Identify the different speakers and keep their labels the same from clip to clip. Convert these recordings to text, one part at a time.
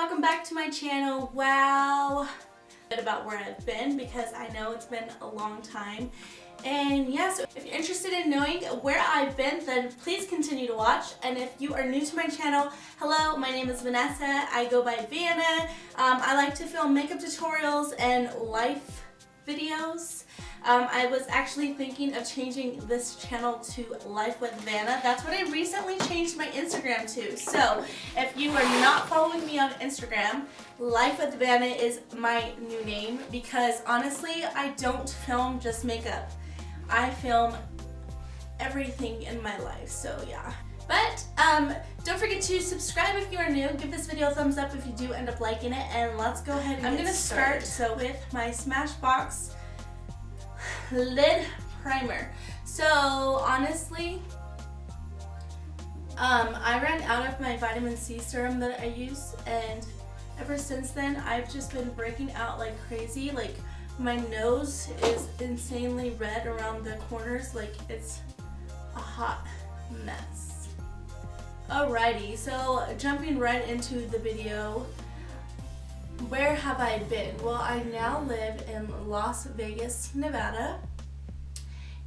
Speaker 1: welcome back to my channel. Wow, a bit about where I've been because I know it's been a long time. And yeah, so if you're interested in knowing where I've been, then please continue to watch. And if you are new to my channel, hello, my name is Vanessa. I go by Vanna. I like to film makeup tutorials and life videos. I was actually thinking of changing this channel to Life with Vanna. That's what I recently changed my Instagram to. So if you are not following me on Instagram, Life with Vanna is my new name because honestly, I don't film just makeup. I film everything in my life, so yeah. But don't forget to subscribe if you are new. Give this video a thumbs up if you do end up liking it, and let's go ahead and I'm gonna start with my Smashbox lid primer. So honestly, I ran out of my vitamin C serum that I use, and ever since then I've just been breaking out like crazy. Like my nose is insanely red around the corners, like it's a hot mess. Alrighty, so jumping right into the video. Where have I been? Well, I now live in Las Vegas, Nevada,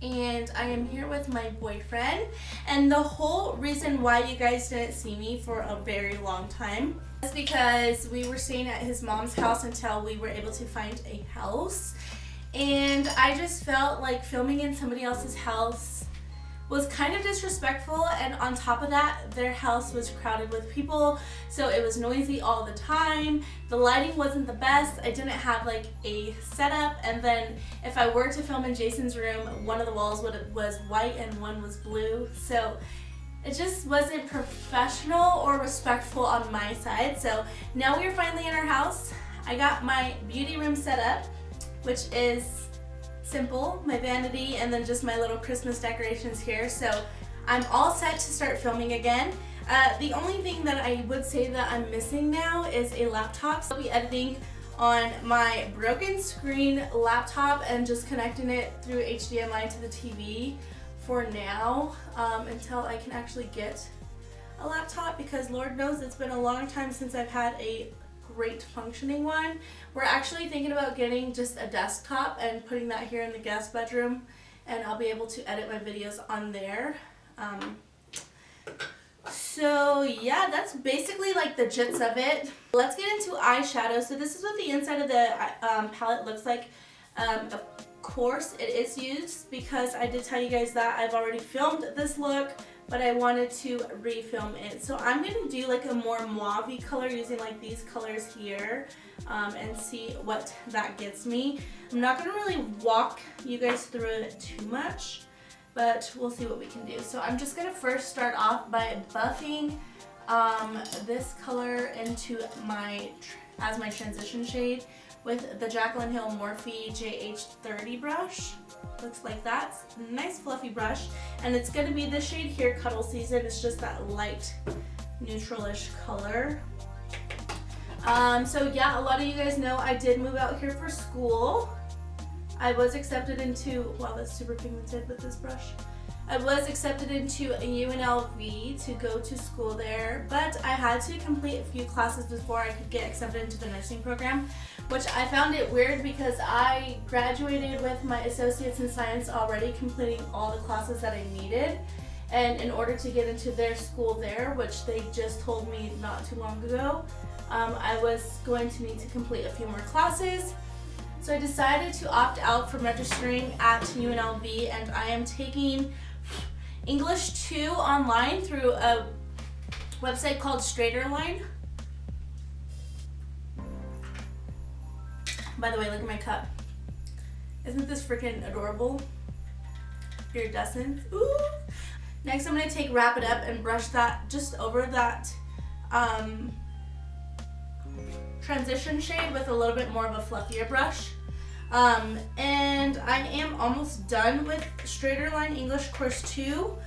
Speaker 1: and I am here with my boyfriend. And the whole reason why you guys didn't see me for a very long time is because we were staying at his mom's house until we were able to find a house. And I just felt like filming in somebody else's house was kind of disrespectful, and on top of that, their house was crowded with people, so it was noisy all the time. The lighting wasn't the best. I didn't have like a setup, and then if I were to film in Jason's room, one of the walls was white and one was blue, so it just wasn't professional or respectful on my side. So now we're finally in our house. I got my beauty room set up, which is simple, my vanity, and then just my little Christmas decorations here. So I'm all set to start filming again. The only thing that I would say that I'm missing now is a laptop. So I'll be editing on my broken screen laptop and just connecting it through HDMI to the TV for now, until I can actually get a laptop, because Lord knows it's been a long time since I've had a great functioning one. We're actually thinking about getting just a desktop and putting that here in the guest bedroom, and I'll be able to edit my videos on there. So yeah, that's basically like the gist of it. Let's get into eyeshadow. So this is what the inside of the palette looks like. Of course it is used because I did tell you guys that I've already filmed this look, but I wanted to refilm it. So I'm gonna do like a more mauve-y color using like these colors here, and see what that gets me. I'm not gonna really walk you guys through it too much, but we'll see what we can do. So I'm just gonna first start off by buffing this color into as my transition shade with the Jaclyn Hill Morphe JH30 brush. Looks like that. Nice fluffy brush, and it's going to be this shade here, Cuddle Season. It's just that light neutralish color. So yeah, a lot of you guys know I did move out here for school. I was accepted into, wow, that's super pigmented with this brush. I was accepted into a UNLV to go to school there, but I had to complete a few classes before I could get accepted into the nursing program, which I found it weird because I graduated with my associates in science already, completing all the classes that I needed. And in order to get into their school there, which they just told me not too long ago, I was going to need to complete a few more classes. So I decided to opt out from registering at UNLV, and I am taking English 2 online through a website called Straighterline. By the way, look at my cup. Isn't this freaking adorable? Iridescent. Ooh. Next, I'm going to take Wrap It Up and brush that just over that transition shade with a little bit more of a fluffier brush. And I am almost done with Straighterline English Course 2,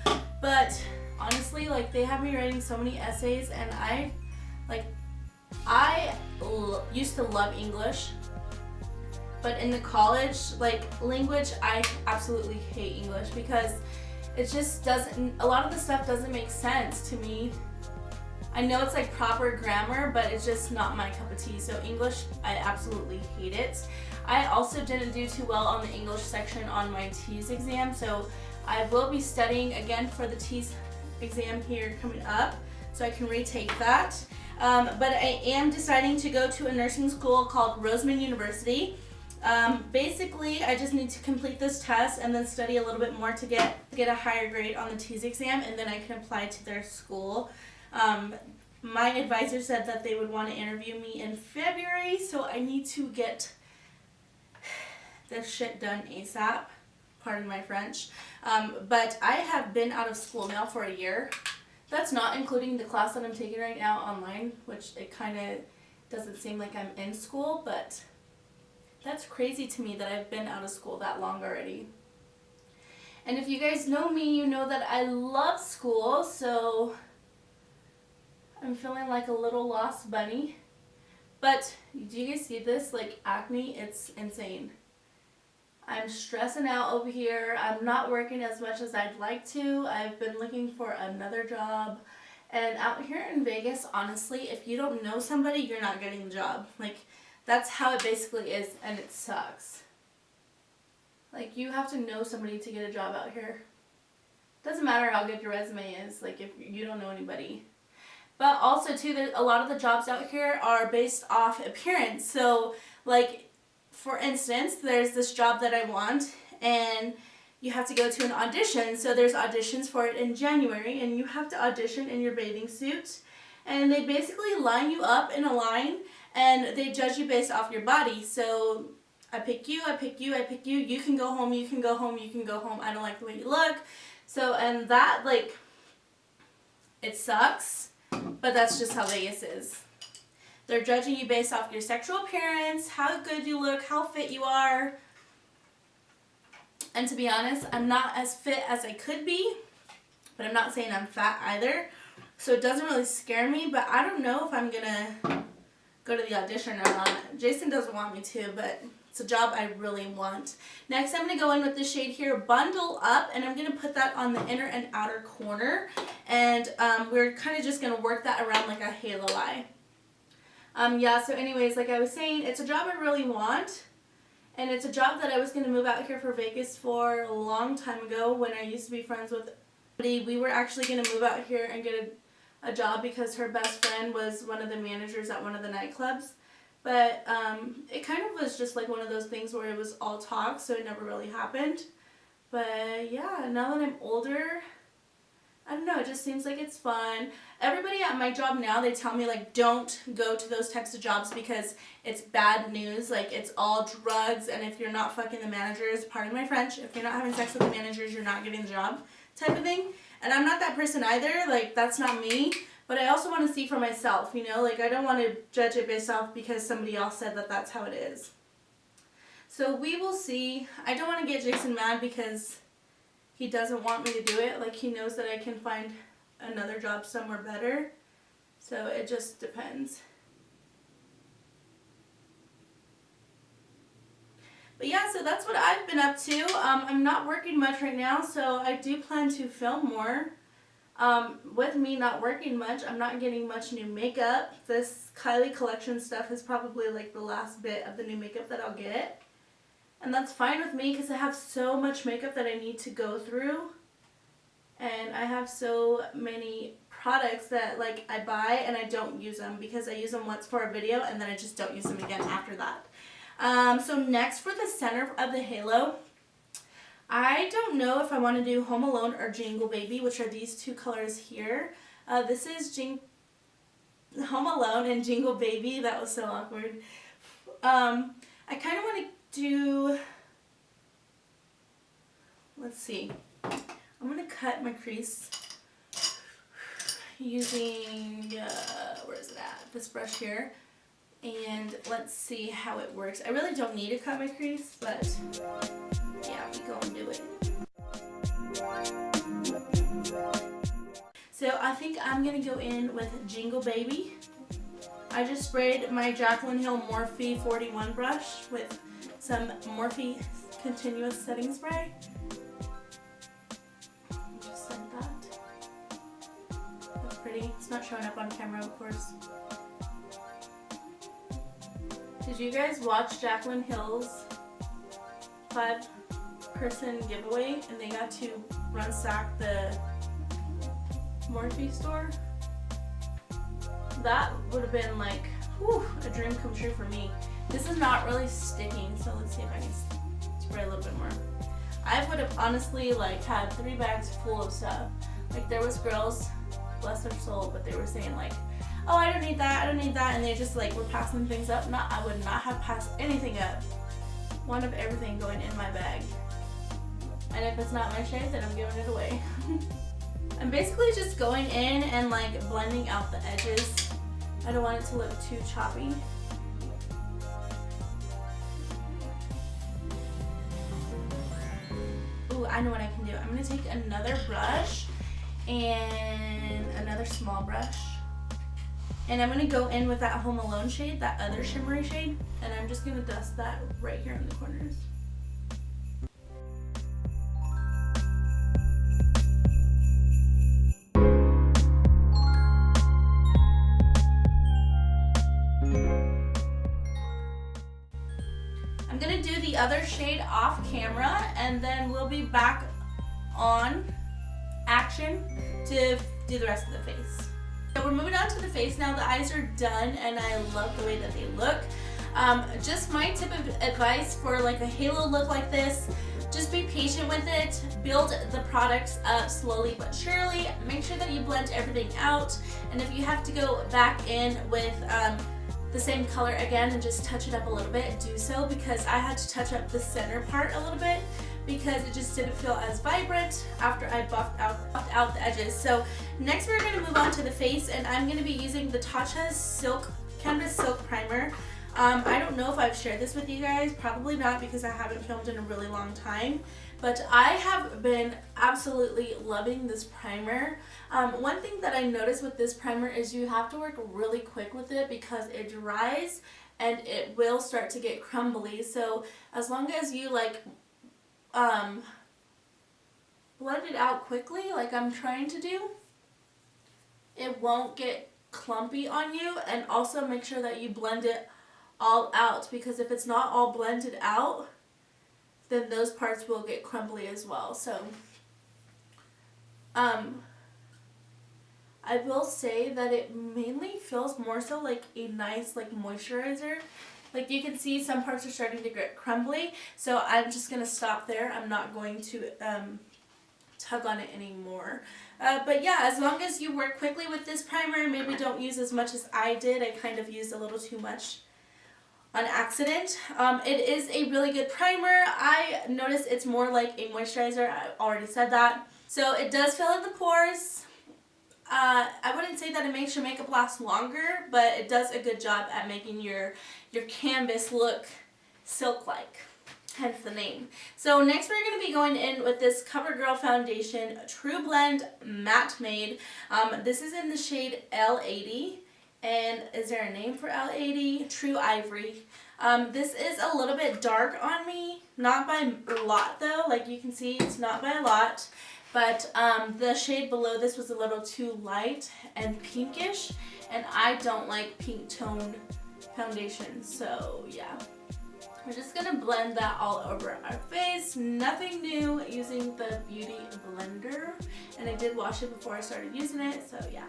Speaker 1: but honestly, like, they have me writing so many essays, and I used to love English, but in the college, like, language, I absolutely hate English because it just doesn't, a lot of the stuff doesn't make sense to me. I know it's like proper grammar, but it's just not my cup of tea. So English, I absolutely hate it. I also didn't do too well on the English section on my TEAS exam, so I will be studying again for the TEAS exam here coming up, so I can retake that. But I am deciding to go to a nursing school called Roseman University. Basically, I just need to complete this test and then study a little bit more to get a higher grade on the TEAS exam, and then I can apply to their school. My advisor said that they would want to interview me in February, so I need to get this shit done ASAP. Pardon my French. But I have been out of school now for a year. That's not including the class that I'm taking right now online, which it kind of doesn't seem like I'm in school, but that's crazy to me that I've been out of school that long already. And if you guys know me, you know that I love school, so I'm feeling like a little lost bunny. But do you guys see this? Like acne, it's insane. I'm stressing out over here. I'm not working as much as I'd like to. I've been looking for another job. And out here in Vegas, honestly, if you don't know somebody, you're not getting the job. Like, that's how it basically is, and it sucks. Like, you have to know somebody to get a job out here. Doesn't matter how good your resume is, like, if you don't know anybody. But also, too, a lot of the jobs out here are based off appearance. So, like, for instance, there's this job that I want, and you have to go to an audition. So there's auditions for it in January, and you have to audition in your bathing suit. And they basically line you up in a line, and they judge you based off your body. So I pick you, I pick you, I pick you. You can go home, you can go home, you can go home. I don't like the way you look. So, and that, like, it sucks, but that's just how Vegas is. They're judging you based off your sexual appearance, how good you look, how fit you are. And to be honest, I'm not as fit as I could be, but I'm not saying I'm fat either. So it doesn't really scare me, but I don't know if I'm going to go to the audition or not. Jason doesn't want me to, but it's a job I really want. Next, I'm going to go in with the shade here, Bundle Up, and I'm going to put that on the inner and outer corner. And we're kind of just going to work that around like a halo eye. Yeah, so anyways, like I was saying, it's a job I really want, and it's a job that I was going to move out here for Vegas for a long time ago when I used to be friends with somebody. We were actually going to move out here and get a job because her best friend was one of the managers at one of the nightclubs, but it kind of was just like one of those things where it was all talk, so it never really happened. But yeah, now that I'm older, I don't know, it just seems like it's fun. Everybody at my job now, they tell me, like, don't go to those types of jobs because it's bad news. Like, it's all drugs, and if you're not fucking the managers, pardon my French, if you're not having sex with the managers, you're not getting the job type of thing. And I'm not that person either. Like, that's not me. But I also want to see for myself, you know? Like, I don't want to judge it based off because somebody else said that that's how it is. So we will see. I don't want to get Jason mad because he doesn't want me to do it. Like, he knows that I can find another job somewhere better. So it just depends. But yeah, so that's what I've been up to. I'm not working much right now, so I do plan to film more. With me not working much, I'm not getting much new makeup. This Kylie collection stuff is probably like the last bit of the new makeup that I'll get. And that's fine with me because I have so much makeup that I need to go through. And I have so many products that, like, I buy and I don't use them because I use them once for a video and then I just don't use them again after that. So next, for the center of the halo, I don't know if I want to do Home Alone or Jingle Baby, which are these two colors here. This is Home Alone and Jingle Baby. That was so awkward. I kind of want to do, let's see, I'm going to cut my crease using, where is it at? This brush here. And let's see how it works. I really don't need to cut my crease, but yeah, we go and do it. So I think I'm going to go in with Jingle Baby. I just sprayed my Jaclyn Hill Morphe 41 brush with some Morphe Continuous Setting Spray. Just like that. That's pretty. It's not showing up on camera, of course. Did you guys watch Jaclyn Hill's 5-person giveaway and they got to ransack the Morphe store? That would have been like, whew, a dream come true for me. This is not really sticking, so let's see if I can spray a little bit more. I would have honestly like had 3 bags full of stuff. Like there was girls, bless their soul, but they were saying like, oh, I don't need that, I don't need that, and they just like were passing things up. No, I would not have passed anything up. One of everything going in my bag. And if it's not my shade, then I'm giving it away. I'm basically just going in and like blending out the edges. I don't want it to look too choppy. Ooh, I know what I can do. I'm gonna take another brush and another small brush. And I'm gonna go in with that Home Alone shade, that other shimmery shade, and I'm just gonna dust that right here in the corners. I'm gonna do the other shade off camera, and then we'll be back on action to do the rest of the face. So we're moving on to the face now. The eyes are done and I love the way that they look. Just my tip of advice for like a halo look like this, just be patient with it. Build the products up slowly but surely. Make sure that you blend everything out. And if you have to go back in with the same color again and just touch it up a little bit, do so, because I had to touch up the center part a little bit because it just didn't feel as vibrant after I buffed out the edges. So next we're going to move on to the face, and I'm going to be using the Tatcha's Canvas Silk Primer. I don't know if I've shared this with you guys, probably not because I haven't filmed in a really long time, but I have been absolutely loving this primer. One thing that I noticed with this primer is you have to work really quick with it because it dries and it will start to get crumbly. So as long as you like blend it out quickly like I'm trying to do, it won't get clumpy on you. And also make sure that you blend it all out, because if it's not all blended out, then those parts will get crumbly as well. So I will say that it mainly feels more so like a nice like moisturizer. Like you can see some parts are starting to get crumbly, so I'm just going to stop there. I'm not going to tug on it anymore. But yeah, as long as you work quickly with this primer, maybe don't use as much as I did. I kind of used a little too much on accident. It is a really good primer. I noticed it's more like a moisturizer. I already said that. So it does fill in the pores. I wouldn't say that it makes your makeup last longer, but it does a good job at making your canvas look silk-like, hence the name. So next we're going to be going in with this CoverGirl Foundation True Blend Matte Made. This is in the shade L80. And is there a name for L80? True Ivory. This is a little bit dark on me, not by a lot though. Like you can see, it's not by a lot. But the shade below this was a little too light and pinkish, and I don't like pink toned foundation, so yeah. We're just gonna blend that all over our face. Nothing new, using the Beauty Blender, and I did wash it before I started using it, so yeah.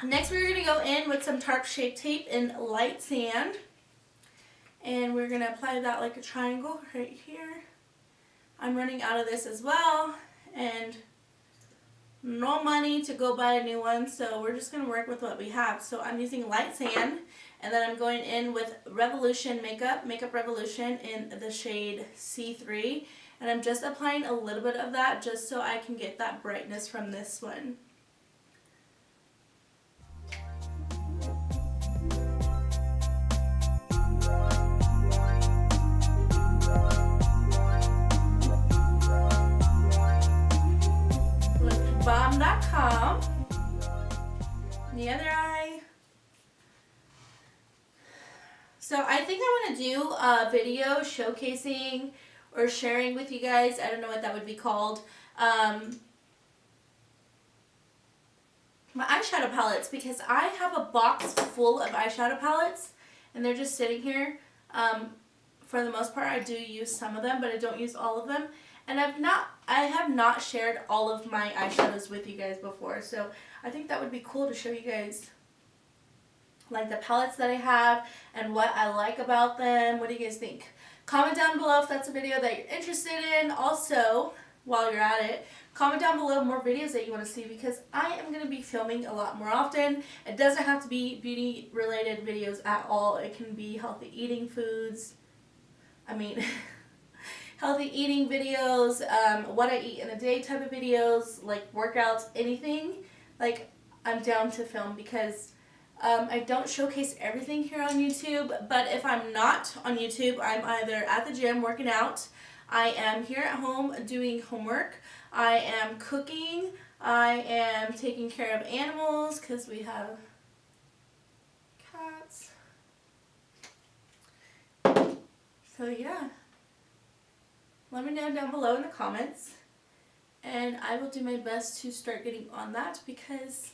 Speaker 1: Next we're going to go in with some Tarte Shape Tape in Light Sand. And we're going to apply that like a triangle right here. I'm running out of this as well, and no money to go buy a new one, so we're just going to work with what we have. So I'm using Light Sand, and then I'm going in with Revolution Makeup Revolution in the shade C3. And I'm just applying a little bit of that just so I can get that brightness from this one. The other eye. So I think I want to do a video showcasing or sharing with you guys, I don't know what that would be called, my eyeshadow palettes, because I have a box full of eyeshadow palettes and they're just sitting here. For the most part I do use some of them, but I don't use all of them. And I have not shared all of my eyeshadows with you guys before, so I think that would be cool to show you guys like the palettes that I have and what I like about them. What do you guys think? Comment down below if that's a video that you're interested in. Also, while you're at it, comment down below more videos that you want to see, because I am going to be filming a lot more often. It doesn't have to be beauty related videos at all. It can be healthy eating foods. Healthy eating videos, what I eat in a day type of videos, like workouts, anything. Like, I'm down to film, because I don't showcase everything here on YouTube, but if I'm not on YouTube, I'm either at the gym working out, I am here at home doing homework, I am cooking, I am taking care of animals because we have cats. So yeah, let me know down below in the comments, and I will do my best to start getting on that, because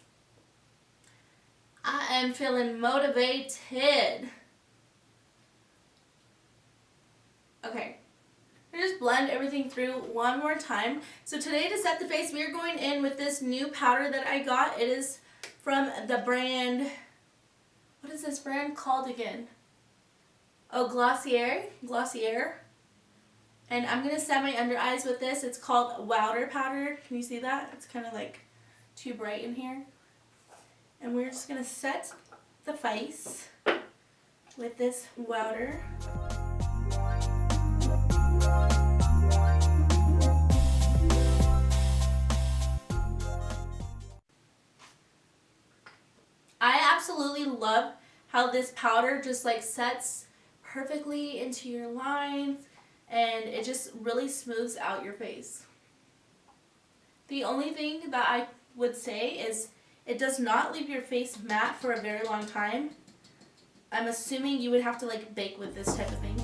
Speaker 1: I am feeling motivated. Okay, I just blend everything through one more time. So today, to set the face, we are going in with this new powder that I got. It is from the brand, what is this brand called again? Oh, Glossier. And I'm going to set my under eyes with this. It's called Wowder Powder. Can you see that? It's kind of like too bright in here. And we're just going to set the face with this Wowder. I absolutely love how this powder just like sets perfectly into your lines, and it just really smooths out your face. The only thing that I would say is it does not leave your face matte for a very long time. I'm assuming you would have to like bake with this type of thing.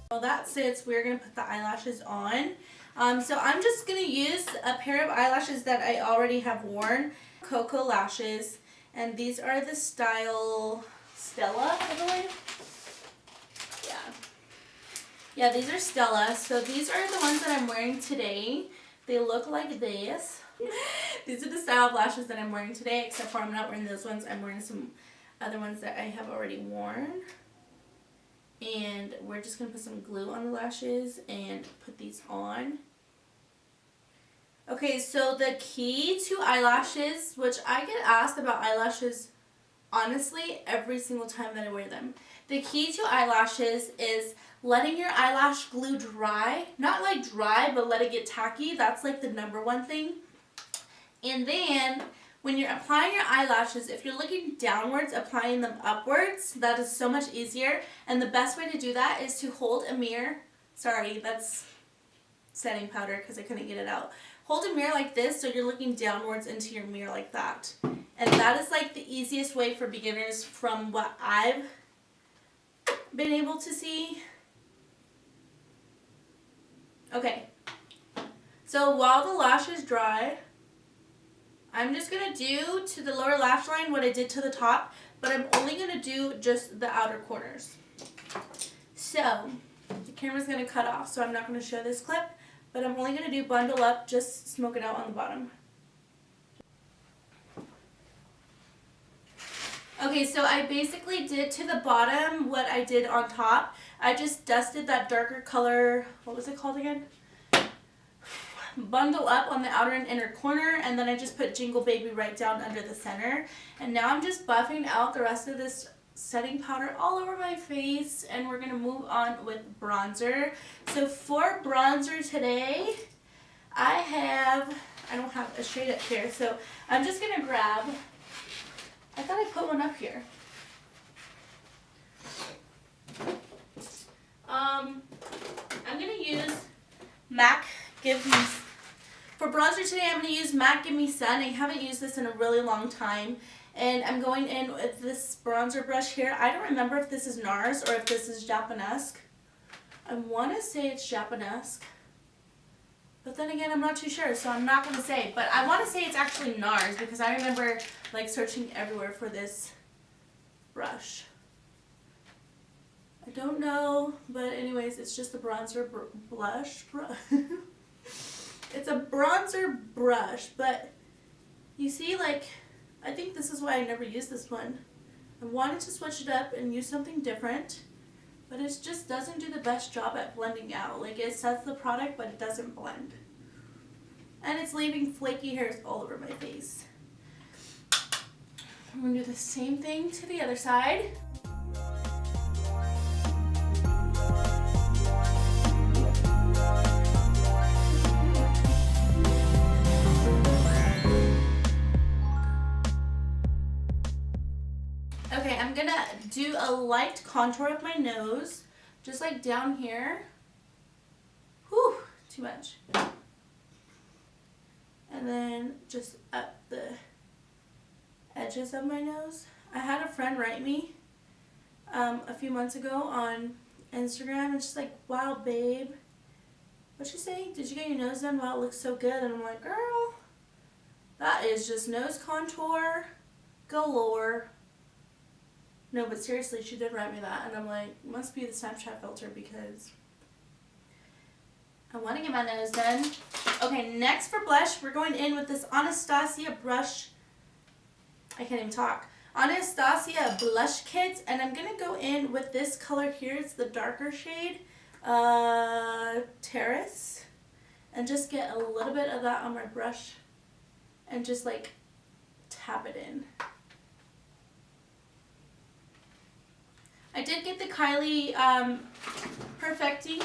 Speaker 1: Well, that's it. We're going to put the eyelashes on. So I'm just going to use a pair of eyelashes that I already have worn. Cocoa lashes. And these are the style Stella, I believe. Yeah, these are Stella. So these are the ones that I'm wearing today. They look like this. These are the style of lashes that I'm wearing today, except for I'm not wearing those ones. I'm wearing some other ones that I have already worn. And we're just going to put some glue on the lashes and put these on. Okay, so the key to eyelashes, which I get asked about eyelashes honestly every single time that I wear them. The key to eyelashes is letting your eyelash glue dry. Not like dry, but let it get tacky. That's like the number one thing. And then when you're applying your eyelashes, if you're looking downwards, applying them upwards, that is so much easier. And the best way to do that is to hold a mirror. Sorry, that's setting powder because I couldn't get it out. Hold a mirror like this so you're looking downwards into your mirror like that. And that is like the easiest way for beginners from what I've been able to see. Okay, so while the lashes dry, I'm just going to do to the lower lash line what I did to the top, but I'm only going to do just the outer corners. So the camera's going to cut off, so I'm not going to show this clip, but I'm only going to do bundle up, just smoke it out on the bottom. Okay, so I basically did to the bottom what I did on top. I just dusted that darker color, what was it called again? Bundle up on the outer and inner corner, and then I just put Jingle Baby right down under the center. And now I'm just buffing out the rest of this setting powder all over my face, and we're going to move on with bronzer. So for bronzer today, I don't have a shade up here, so I'm just going to grab, I thought I put one up here. I'm going to use MAC Give Me... For bronzer today, I'm going to use MAC Give Me Sun. I haven't used this in a really long time. And I'm going in with this bronzer brush here. I don't remember if this is NARS or if this is Japanesque. I want to say it's Japanesque. But then again, I'm not too sure, so I'm not going to say. But I want to say it's actually NARS because I remember like searching everywhere for this brush. I don't know, but anyways, it's just a bronzer blush. It's a bronzer brush, but you see, like, I think this is why I never used this one. I wanted to switch it up and use something different, but it just doesn't do the best job at blending out. Like, it sets the product, but it doesn't blend. And it's leaving flaky hairs all over my face. I'm going to do the same thing to the other side. Okay, I'm going to do a light contour of my nose, just like down here. Whew, too much. And then just up the edges of my nose. I had a friend write me a few months ago on Instagram, and she's like, wow, babe, what'd she say? Did you get your nose done? Wow, it looks so good. And I'm like, girl, that is just nose contour galore. No, but seriously, she did write me that, and I'm like, must be the Snapchat filter because I want to get my nose done. Okay, next for blush, we're going in with this Anastasia brush. I can't even talk. Anastasia blush kit, and I'm going to go in with this color here. It's the darker shade, Terrace, and just get a little bit of that on my brush and just like tap it in. I did get the Kylie Perfecting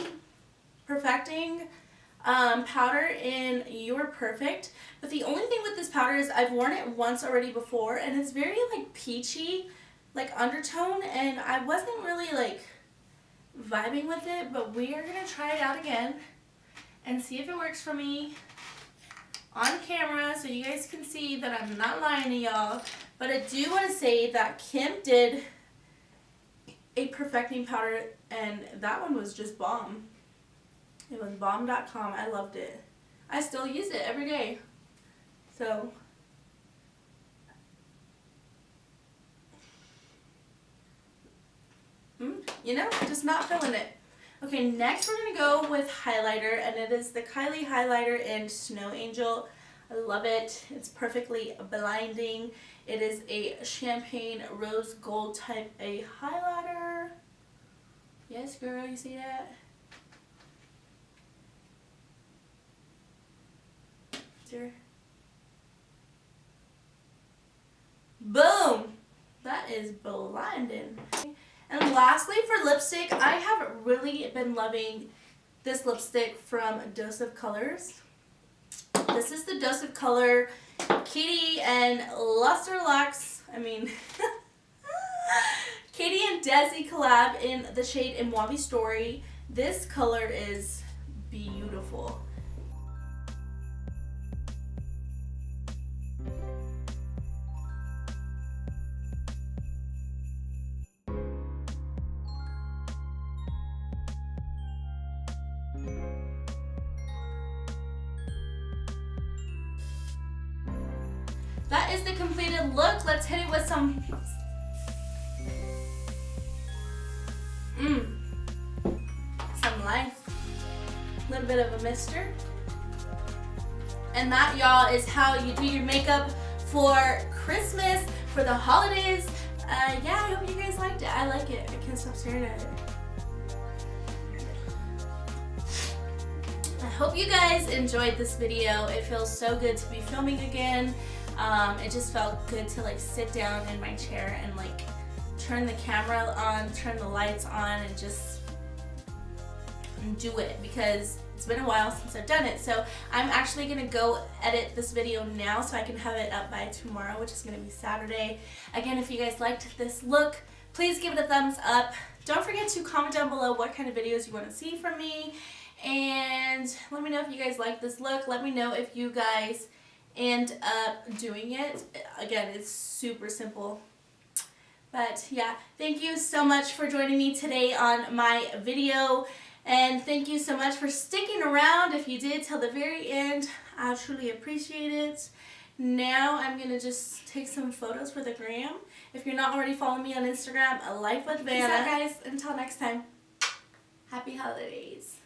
Speaker 1: powder in You're Perfect, but the only thing with this powder is I've worn it once already before, and it's very like peachy, like undertone, and I wasn't really like vibing with it, but we are gonna try it out again and see if it works for me on camera so you guys can see that I'm not lying to y'all. But I do want to say that Kim did a perfecting powder, and that one was just bomb. It was bomb.com. I loved it. I still use it every day. So, you know, just not feeling it. Okay, next we're going to go with highlighter, and it is the Kylie highlighter in Snow Angel. I love it. It's perfectly blinding. It is a champagne rose gold type A highlighter. Yes, girl, you see that? There. Boom! That is blinding. And lastly, for lipstick, I have really been loving this lipstick from Dose of Colors. This is the Dose of Color Katie and Luster Lux. Katie and Desi collab in the shade Imwabi Story. This color is beautiful. That is the completed look. Let's hit it with some life. A little bit of a mister. And that, y'all, is how you do your makeup for Christmas, for the holidays. Yeah, I hope you guys liked it. I like it. I can't stop staring at it. I hope you guys enjoyed this video. It feels so good to be filming again. It just felt good to like sit down in my chair and like turn the camera on, turn the lights on, and just do it, because it's been a while since I've done it. So I'm actually gonna go edit this video now so I can have it up by tomorrow, which is gonna be Saturday. Again, if you guys liked this look, please give it a thumbs up. Don't forget to comment down below what kind of videos you want to see from me. And let me know if you guys like this look. Let me know if you guys end up doing it. Again, it's super simple. But yeah, thank you so much for joining me today on my video. And thank you so much for sticking around. If you did till the very end, I truly appreciate it. Now I'm going to just take some photos for the gram. If you're not already following me on Instagram, A Life with Vanna. Peace out, guys. Until next time. Happy holidays.